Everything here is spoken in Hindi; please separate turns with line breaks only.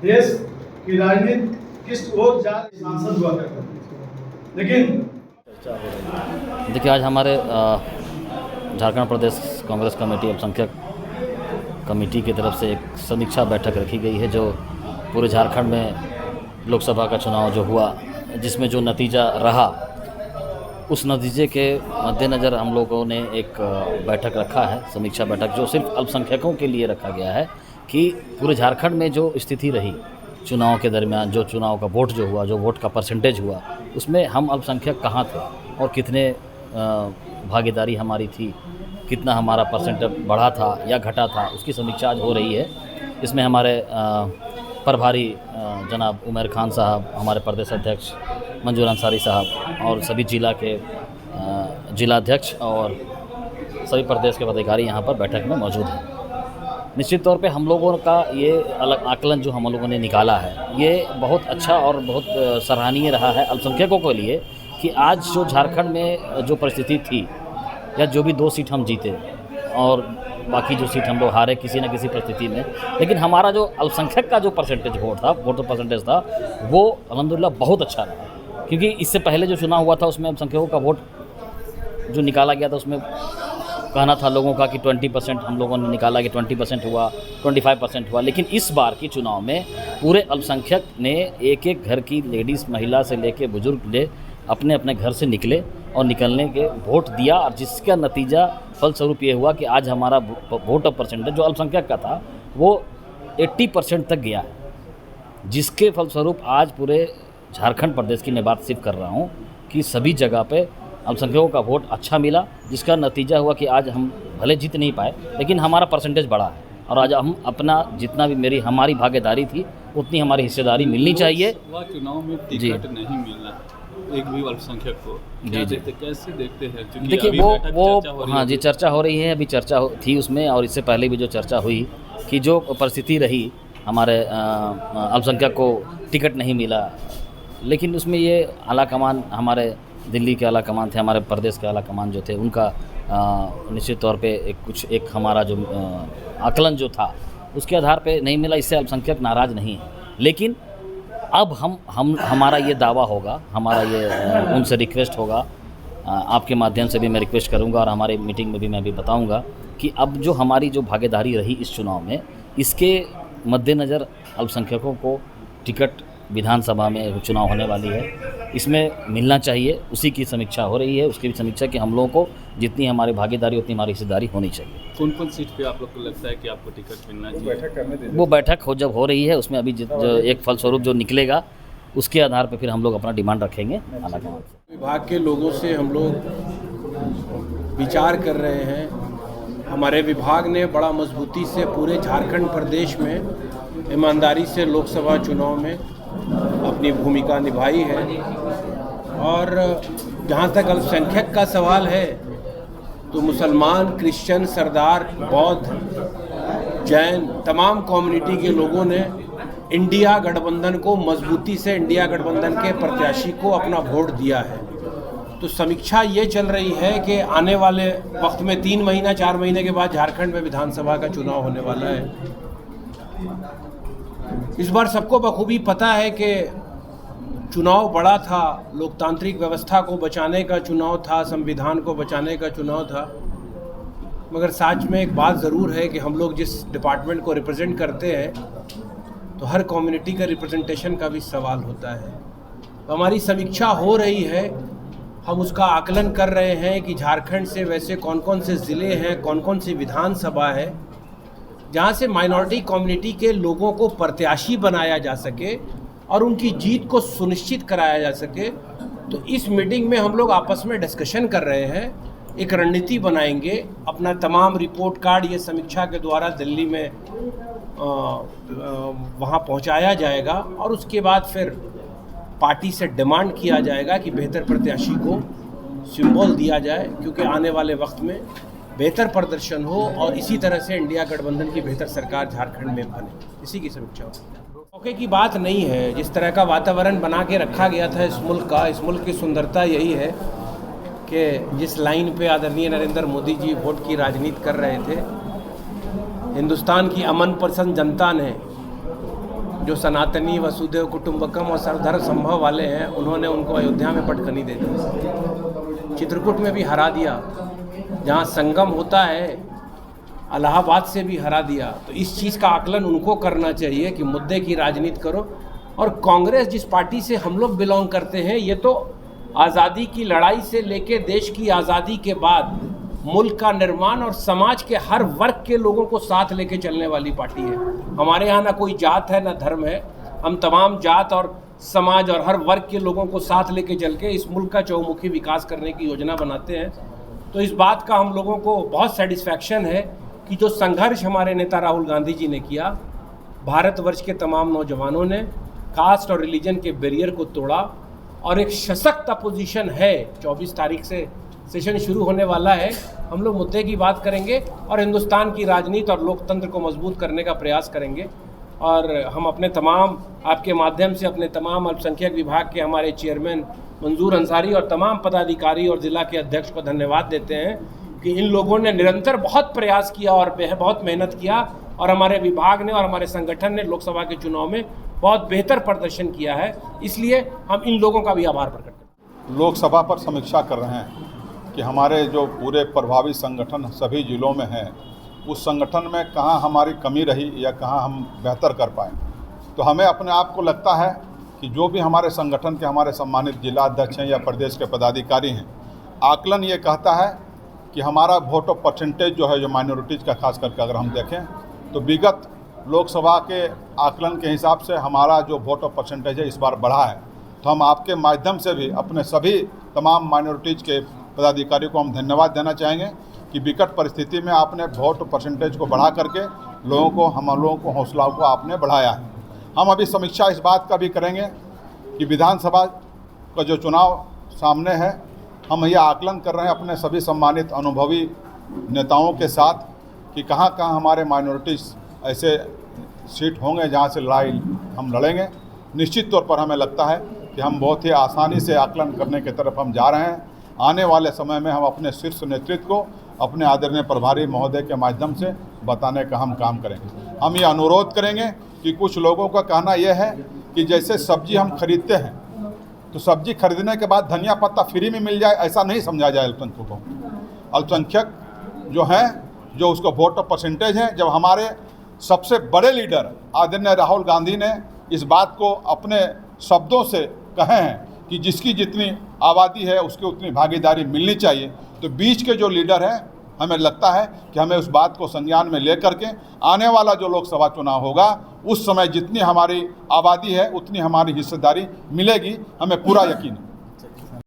देश की राजनीति किस ओर जा सांसद हुआ करते थे। लेकिन
देखिए, आज हमारे झारखंड प्रदेश कांग्रेस कमेटी अल्पसंख्यक कमेटी की तरफ से एक समीक्षा बैठक रखी गई है, जो पूरे झारखंड में लोकसभा का चुनाव जो हुआ, जिसमें जो नतीजा रहा, उस नतीजे के मद्देनज़र हम लोगों ने एक बैठक रखा है, समीक्षा बैठक, जो सिर्फ अल्पसंख्यकों के लिए रखा गया है कि पूरे झारखंड में जो स्थिति रही चुनाव के दरमियान, जो चुनाव का वोट जो हुआ, जो वोट का परसेंटेज हुआ, उसमें हम अल्पसंख्यक कहाँ थे और कितने भागीदारी हमारी थी, कितना हमारा परसेंटेज बढ़ा था या घटा था, उसकी समीक्षा आज हो रही है। इसमें हमारे प्रभारी जनाब उमर खान साहब, हमारे प्रदेश अध्यक्ष मंजूर अंसारी साहब और सभी जिला के जिलाध्यक्ष और सभी प्रदेश के पदाधिकारी यहाँ पर बैठक में मौजूद हैं। निश्चित तौर पे हम लोगों का ये अलग आकलन जो हम लोगों ने निकाला है, ये बहुत अच्छा और बहुत सराहनीय रहा है अल्पसंख्यकों के लिए कि आज जो झारखंड में जो परिस्थिति थी, या जो भी 2 सीट हम जीते और बाकी जो सीट हम लोग हारे किसी न किसी परिस्थिति में, लेकिन हमारा जो अल्पसंख्यक का जो परसेंटेज वोट परसेंटेज था, वो अल्हम्दुलिल्लाह बहुत अच्छा रहा। क्योंकि इससे पहले जो चुनाव हुआ था, उसमें अल्पसंख्यकों का वोट जो निकाला गया था, उसमें कहना था लोगों का कि 20% हम लोगों ने निकाला कि 20% हुआ, 25% हुआ, लेकिन इस बार के चुनाव में पूरे अल्पसंख्यक ने एक घर की लेडीज़, महिला से लेके बुजुर्ग ले अपने अपने घर से निकले और निकलने के वोट दिया, और जिसका नतीजा फलस्वरूप ये हुआ कि आज हमारा वोट परसेंटेज जो अल्पसंख्यक का था वो 80% तक गया है, जिसके फलस्वरूप आज पूरे झारखंड प्रदेश की मैं बात सिर्फ कर रहा हूँ कि सभी जगह पे अल्पसंख्यकों का वोट अच्छा मिला, जिसका नतीजा हुआ कि आज हम भले जीत नहीं पाए, लेकिन हमारा परसेंटेज बढ़ा है, और आज हम अपना जितना भी हमारी भागीदारी थी उतनी हमारी हिस्सेदारी मिलनी चाहिए।
चुनाव में टिकट नहीं मिलना एक भी अल्पसंख्यक को, कैसे देखते हैं?
देखिए, वो हाँ जी, चर्चा हो रही है, अभी चर्चा थी उसमें, और इससे पहले भी जो चर्चा हुई कि जो परिस्थिति रही हमारे अल्पसंख्यक को टिकट नहीं मिला, लेकिन उसमें ये आला कमान, हमारे दिल्ली के आला कमान थे, हमारे प्रदेश के आला कमान जो थे, उनका निश्चित तौर पे एक हमारा जो आकलन जो था उसके आधार पे नहीं मिला। इससे अल्पसंख्यक नाराज़ नहीं है, लेकिन अब हमारा ये दावा होगा, हमारा ये उनसे रिक्वेस्ट होगा, आपके माध्यम से भी मैं रिक्वेस्ट करूंगा और हमारे मीटिंग में भी मैं भी बताऊंगा कि अब जो हमारी जो भागीदारी रही इस चुनाव में, इसके मद्देनज़र अल्पसंख्यकों को टिकट विधानसभा में चुनाव होने वाली है, इसमें मिलना चाहिए। उसी की समीक्षा हो रही है, उसकी भी समीक्षा कि हम लोगों को जितनी हमारी भागीदारी उतनी हमारी हिस्सेदारी होनी चाहिए।
कौन सीट पे आप लोग को लगता है कि आपको टिकट मिलना चाहिए?
वो बैठक जब हो रही है, उसमें अभी एक फलस्वरूप जो निकलेगा उसके आधार पर फिर हम लोग अपना डिमांड रखेंगे आला कमान से।
विभाग के लोगों से हम लोग विचार कर रहे हैं। हमारे विभाग ने बड़ा मजबूती से पूरे झारखंड प्रदेश में ईमानदारी से लोकसभा चुनाव में अपनी भूमिका निभाई है, और जहाँ तक अल्पसंख्यक का सवाल है तो मुसलमान, क्रिश्चियन, सरदार, बौद्ध, जैन, तमाम कम्युनिटी के लोगों ने इंडिया गठबंधन को मजबूती से, इंडिया गठबंधन के प्रत्याशी को अपना वोट दिया है। तो समीक्षा ये चल रही है कि आने वाले वक्त में 3 महीना 4 महीने के बाद झारखंड में विधानसभा का चुनाव होने वाला है। इस बार सबको बखूबी पता है कि चुनाव बड़ा था, लोकतांत्रिक व्यवस्था को बचाने का चुनाव था, संविधान को बचाने का चुनाव था, मगर साथ में एक बात ज़रूर है कि हम लोग जिस डिपार्टमेंट को रिप्रेजेंट करते हैं तो हर कम्युनिटी का रिप्रेजेंटेशन का भी सवाल होता है। तो हमारी समीक्षा हो रही है, हम उसका आकलन कर रहे हैं कि झारखंड से वैसे कौन कौन से ज़िले हैं, कौन कौन सी विधानसभा है जहाँ से माइनॉरिटी कम्युनिटी के लोगों को प्रत्याशी बनाया जा सके और उनकी जीत को सुनिश्चित कराया जा सके। तो इस मीटिंग में हम लोग आपस में डिस्कशन कर रहे हैं, एक रणनीति बनाएंगे, अपना तमाम रिपोर्ट कार्ड ये समीक्षा के द्वारा दिल्ली में वहाँ पहुँचाया जाएगा, और उसके बाद फिर पार्टी से डिमांड किया जाएगा कि बेहतर प्रत्याशी को सिंबल दिया जाए, क्योंकि आने वाले वक्त में बेहतर प्रदर्शन हो और इसी तरह से इंडिया गठबंधन की बेहतर सरकार झारखंड में बने। इसी की समीक्षा हो। मौके की बात नहीं है, जिस तरह का वातावरण बना के रखा गया था इस मुल्क की सुंदरता यही है कि जिस लाइन पे आदरणीय नरेंद्र मोदी जी वोट की राजनीति कर रहे थे, हिंदुस्तान की अमन पसंद जनता ने जो सनातनी वसुधैव कुटुंबकम और सर्वधर्म संभव वाले हैं, उन्होंने उनको अयोध्या में पटखनी दे दी, चित्रकूट में भी हरा दिया, जहाँ संगम होता है इलाहाबाद से भी हरा दिया। तो इस चीज़ का आकलन उनको करना चाहिए कि मुद्दे की राजनीति करो। और कांग्रेस जिस पार्टी से हम लोग बिलोंग करते हैं, ये तो आज़ादी की लड़ाई से लेके देश की आज़ादी के बाद मुल्क का निर्माण और समाज के हर वर्ग के लोगों को साथ लेके चलने वाली पार्टी है। हमारे यहाँ ना कोई जात है ना धर्म है, हम तमाम जात और समाज और हर वर्ग के लोगों को साथ लेके चल के इस मुल्क का चहुमुखी विकास करने की योजना बनाते हैं। तो इस बात का हम लोगों को बहुत सेटिस्फैक्शन है कि जो संघर्ष हमारे नेता राहुल गांधी जी ने किया, भारतवर्ष के तमाम नौजवानों ने कास्ट और रिलीजन के बैरियर को तोड़ा और एक सशक्त अपोजिशन है। 24 तारीख से सेशन शुरू होने वाला है, हम लोग मुद्दे की बात करेंगे और हिंदुस्तान की राजनीति और लोकतंत्र को मजबूत करने का प्रयास करेंगे। और हम अपने तमाम, आपके माध्यम से अपने तमाम अल्पसंख्यक विभाग के हमारे चेयरमैन मंजूर अंसारी और तमाम पदाधिकारी और ज़िला के अध्यक्ष को धन्यवाद देते हैं कि इन लोगों ने निरंतर बहुत प्रयास किया और बहुत मेहनत किया और हमारे विभाग ने और हमारे संगठन ने लोकसभा के चुनाव में बहुत बेहतर प्रदर्शन किया है। इसलिए हम इन लोगों का भी आभार प्रकट करते हैं।
लोकसभा पर समीक्षा कर रहे हैं कि हमारे जो पूरे प्रभावी संगठन सभी जिलों में हैं, उस संगठन में कहाँ हमारी कमी रही या कहाँ हम बेहतर कर पाएँ। तो हमें अपने आप को लगता है कि जो भी हमारे संगठन के हमारे सम्मानित जिला अध्यक्ष हैं या प्रदेश के पदाधिकारी हैं, आकलन ये कहता है कि हमारा वोट ऑफ परसेंटेज जो है, जो माइनॉरिटीज़ का खास करके अगर हम देखें तो विगत लोकसभा के आकलन के हिसाब से हमारा जो वोट ऑफ परसेंटेज है इस बार बढ़ा है। तो हम आपके माध्यम से भी अपने सभी तमाम माइनॉरिटीज़ के पदाधिकारियों को हम धन्यवाद देना चाहेंगे कि विकट परिस्थिति में आपने वोट परसेंटेज को बढ़ा करके हम लोगों को हौसला को आपने बढ़ाया है। हम अभी समीक्षा इस बात का भी करेंगे कि विधानसभा का जो चुनाव सामने है, हम यह आकलन कर रहे हैं अपने सभी सम्मानित अनुभवी नेताओं के साथ कि कहाँ कहाँ हमारे माइनॉरिटीज़ ऐसे सीट होंगे जहाँ से लड़ाई हम लड़ेंगे। निश्चित तौर पर हमें लगता है कि हम बहुत ही आसानी से आकलन करने की तरफ हम जा रहे हैं। आने वाले समय में हम अपने शीर्ष नेतृत्व को अपने आदरणीय प्रभारी महोदय के माध्यम से बताने का हम काम करेंगे। हम ये अनुरोध करेंगे कि कुछ लोगों का कहना यह है कि जैसे सब्जी हम खरीदते हैं तो सब्जी खरीदने के बाद धनिया पत्ता फ्री में मिल जाए, ऐसा नहीं समझा जाए अल्पसंख्यकों को। अल्पसंख्यक जो हैं, जो उसको वोट ऑफ परसेंटेज है, जब हमारे सबसे बड़े लीडर आदरणीय राहुल गांधी ने इस बात को अपने शब्दों से कहे हैं कि जिसकी जितनी आबादी है उसकी उतनी भागीदारी मिलनी चाहिए, तो बीच के जो लीडर हैं, हमें लगता है कि हमें उस बात को संज्ञान में लेकर के आने वाला जो लोकसभा चुनाव होगा उस समय जितनी हमारी आबादी है उतनी हमारी हिस्सेदारी मिलेगी, हमें पूरा यकीन है।